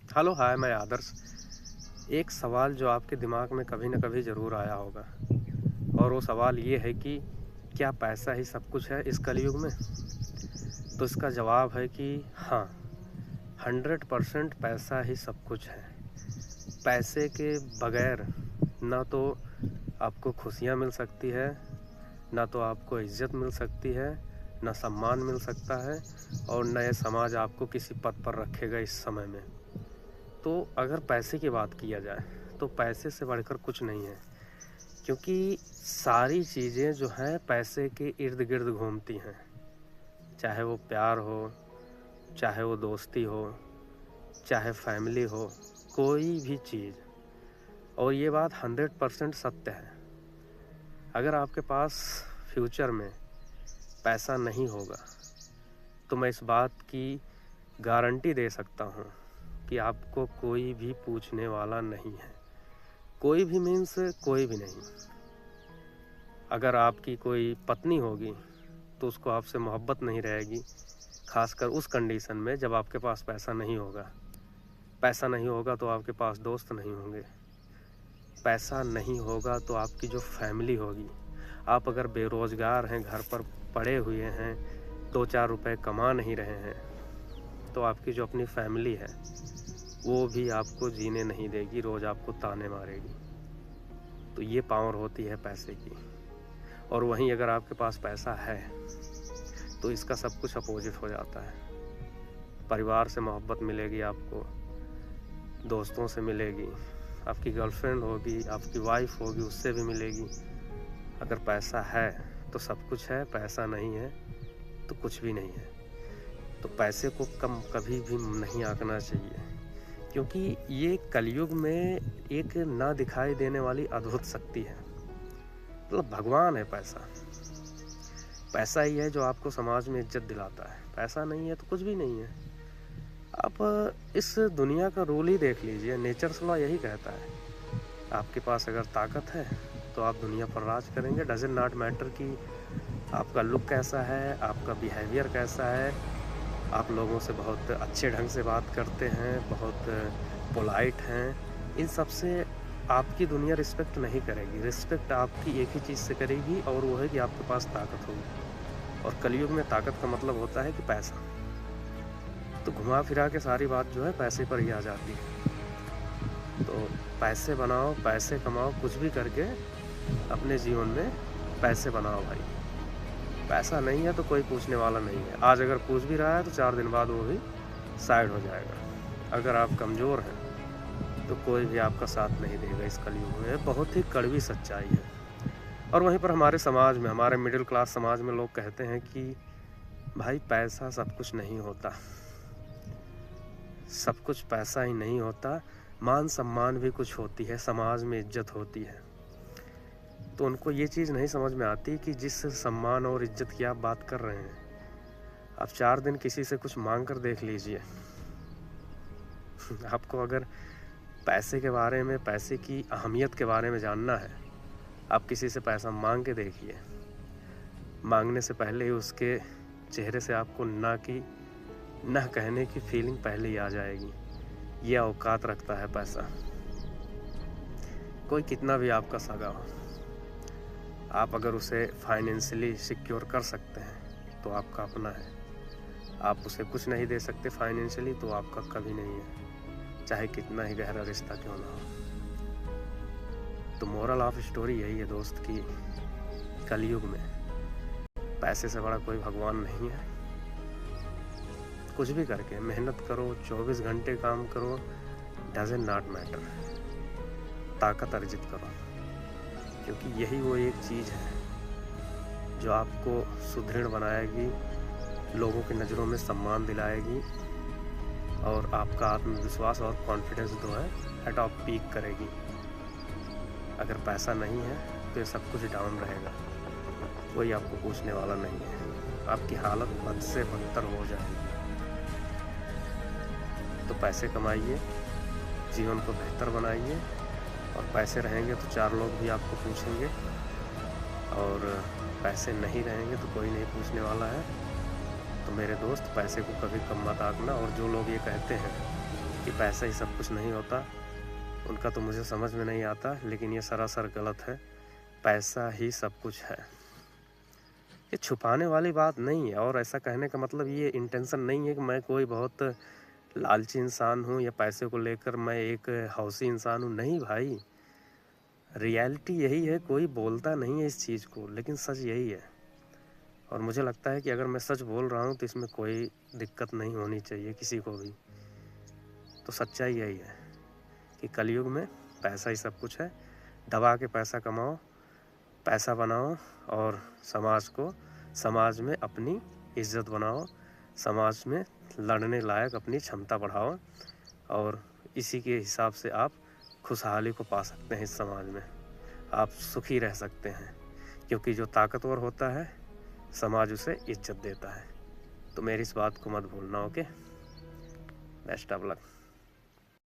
Hello, हाय, मैं आदर्श। एक सवाल जो आपके दिमाग में कभी न कभी ज़रूर आया होगा और वो सवाल ये है कि क्या पैसा ही सब कुछ है इस कलयुग में? तो इसका जवाब है कि हाँ, 100% पैसा ही सब कुछ है। पैसे के बगैर ना तो आपको खुशियाँ मिल सकती है, ना तो आपको इज़्ज़त मिल सकती है, ना सम्मान मिल सकता है और ना ये समाज आपको किसी पद पर रखेगा इस समय में। तो अगर पैसे की बात किया जाए तो पैसे से बढ़कर कुछ नहीं है, क्योंकि सारी चीज़ें जो हैं पैसे के इर्द गिर्द घूमती हैं। चाहे वो प्यार हो, चाहे वो दोस्ती हो, चाहे फैमिली हो, कोई भी चीज़। और ये बात 100% सत्य है। अगर आपके पास फ्यूचर में पैसा नहीं होगा तो मैं इस बात की गारंटी दे सकता हूँ कि आपको कोई भी पूछने वाला नहीं है। कोई भी मीन्स कोई भी नहीं। अगर आपकी कोई पत्नी होगी तो उसको आपसे मोहब्बत नहीं रहेगी, खासकर उस कंडीशन में जब आपके पास पैसा नहीं होगा। पैसा नहीं होगा तो आपके पास दोस्त नहीं होंगे। पैसा नहीं होगा तो आपकी जो फैमिली होगी, आप अगर बेरोज़गार हैं, घर पर पड़े हुए हैं, 2-4 रुपए कमा नहीं रहे हैं, तो आपकी जो अपनी फैमिली है वो भी आपको जीने नहीं देगी, रोज़ आपको ताने मारेगी। तो ये पावर होती है पैसे की। और वहीं अगर आपके पास पैसा है तो इसका सब कुछ अपोजिट हो जाता है। परिवार से मोहब्बत मिलेगी आपको, दोस्तों से मिलेगी, आपकी गर्लफ्रेंड होगी, आपकी वाइफ होगी, उससे भी मिलेगी। अगर पैसा है तो सब कुछ है, पैसा नहीं है तो कुछ भी नहीं है। तो पैसे को कम कभी भी नहीं आंकना चाहिए, क्योंकि ये कलयुग में एक ना दिखाई देने वाली अद्भुत शक्ति है। मतलब भगवान है पैसा। पैसा ही है जो आपको समाज में इज्जत दिलाता है। पैसा नहीं है तो कुछ भी नहीं है। आप इस दुनिया का रूल ही देख लीजिए, नेचर्स लॉ यही कहता है। आपके पास अगर ताकत है तो आप दुनिया पर राज करेंगे। डजंट नॉट मैटर कि आपका लुक कैसा है, आपका बिहेवियर कैसा है, आप लोगों से बहुत अच्छे ढंग से बात करते हैं, बहुत पोलाइट हैं। इन सब से आपकी दुनिया रिस्पेक्ट नहीं करेगी। रिस्पेक्ट आपकी एक ही चीज़ से करेगी और वो है कि आपके पास ताकत होगी। और कलयुग में ताकत का मतलब होता है कि पैसा। तो घुमा फिरा के सारी बात जो है पैसे पर ही आ जाती है। तो पैसे बनाओ, पैसे कमाओ, कुछ भी करके अपने जीवन में पैसे बनाओ भाई। पैसा नहीं है तो कोई पूछने वाला नहीं है। आज अगर पूछ भी रहा है तो 4 दिन बाद वो भी साइड हो जाएगा। अगर आप कमज़ोर हैं तो कोई भी आपका साथ नहीं देगा इस कलयुग में। बहुत ही कड़वी सच्चाई है। और वहीं पर हमारे समाज में, हमारे मिडिल क्लास समाज में लोग कहते हैं कि भाई पैसा सब कुछ नहीं होता, सब कुछ पैसा ही नहीं होता, मान सम्मान भी कुछ होती है, समाज में इज्जत होती है। तो उनको ये चीज़ नहीं समझ में आती कि जिस सम्मान और इज्जत की आप बात कर रहे हैं, आप 4 दिन किसी से कुछ मांग कर देख लीजिए। आपको अगर पैसे के बारे में, पैसे की अहमियत के बारे में जानना है, आप किसी से पैसा मांग के देखिए। मांगने से पहले ही उसके चेहरे से आपको ना की ना कहने की फीलिंग पहले ही आ जाएगी। ये औकात रखता है पैसा। कोई कितना भी आपका सगा हो, आप अगर उसे फाइनेंशियली सिक्योर कर सकते हैं तो आपका अपना है। आप उसे कुछ नहीं दे सकते फाइनेंशियली तो आपका कभी नहीं है, चाहे कितना ही गहरा रिश्ता क्यों ना हो। तो मोरल ऑफ स्टोरी यही है दोस्त कि कलयुग में पैसे से बड़ा कोई भगवान नहीं है। कुछ भी करके मेहनत करो, 24 घंटे काम करो, डजंट नॉट मैटर। ताकत अर्जित करो, क्योंकि यही वो एक चीज़ है जो आपको सुदृढ़ बनाएगी, लोगों की नज़रों में सम्मान दिलाएगी और आपका आत्मविश्वास और कॉन्फिडेंस जो है एट ऑफ पीक करेगी। अगर पैसा नहीं है तो ये सब कुछ डाउन रहेगा, कोई आपको पूछने वाला नहीं है, आपकी हालत बद से बदतर हो जाएगी। तो पैसे कमाइए, जीवन को बेहतर बनाइए, और पैसे रहेंगे तो 4 लोग भी आपको पूछेंगे, और पैसे नहीं रहेंगे तो कोई नहीं पूछने वाला है। तो मेरे दोस्त, पैसे को कभी कम मत आंकना। और जो लोग ये कहते हैं कि पैसा ही सब कुछ नहीं होता, उनका तो मुझे समझ में नहीं आता, लेकिन ये सरासर गलत है। पैसा ही सब कुछ है। ये छुपाने वाली बात नहीं है, और ऐसा कहने का मतलब ये इंटेंशन नहीं है कि मैं कोई बहुत लालची इंसान हूँ या पैसे को लेकर मैं एक हौसी इंसान हूँ। नहीं भाई, रियलिटी यही है। कोई बोलता नहीं है इस चीज़ को, लेकिन सच यही है। और मुझे लगता है कि अगर मैं सच बोल रहा हूँ तो इसमें कोई दिक्कत नहीं होनी चाहिए किसी को भी। तो सच्चाई यही है कि कलयुग में पैसा ही सब कुछ है। दबा के पैसा कमाओ, पैसा बनाओ, और समाज में अपनी इज्जत बनाओ, समाज में लड़ने लायक अपनी क्षमता बढ़ाओ, और इसी के हिसाब से आप खुशहाली को पा सकते हैं। इस समाज में आप सुखी रह सकते हैं, क्योंकि जो ताकतवर होता है समाज उसे इज्जत देता है। तो मेरी इस बात को मत भूलना। Okay, best of luck.